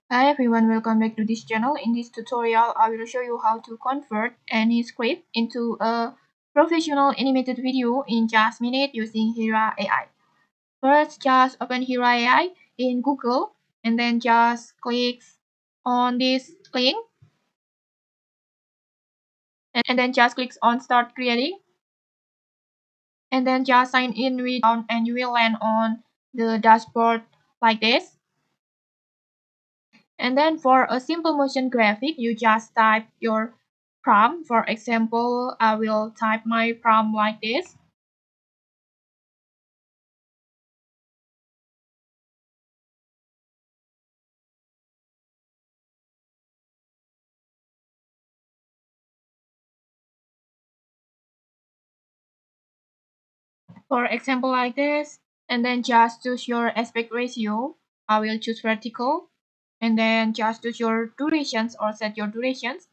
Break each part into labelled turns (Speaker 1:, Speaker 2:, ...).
Speaker 1: Hi everyone, welcome back to this channel. In this tutorial, I will show you how to convert any script into a professional animated video in just minute using Hera AI. First, just open Hera AI in Google and then just click on this link and then just click on start creating and then just sign in with and you will land on the dashboard like this. And then for a simple motion graphic, you just type your prompt. For example, I will type my prompt like this. For example, like this. And then just choose your aspect ratio. I will choose vertical. And then just choose your durations or set your durations.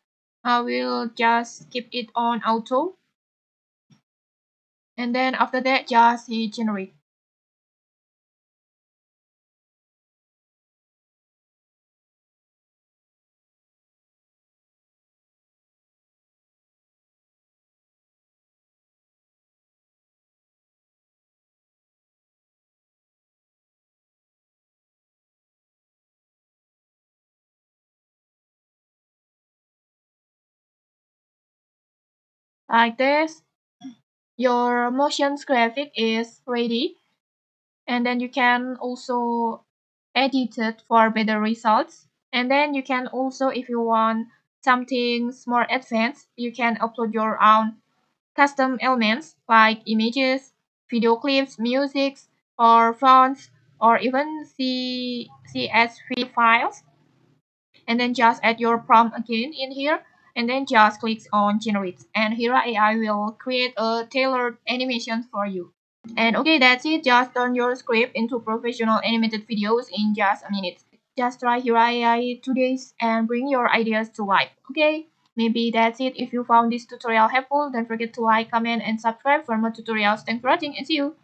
Speaker 1: I will just keep it on auto. And then after that, just hit generate. Like this. Your motion graphic is ready. And then you can also edit it for better results. And then you can also, if you want something more advanced, you can upload your own custom elements like images, video clips, music, or fonts, or even CSV files. And then just add your prompt again in here, and then just click on generate. And here AI will create a tailored animation for you. And okay, that's it. Just turn your script into professional animated videos in just a minute. Just try Hero AI today and bring your ideas to life. Okay, maybe that's it. If you found this tutorial helpful, don't forget to like, comment, and subscribe for more tutorials. Thanks for watching and see you.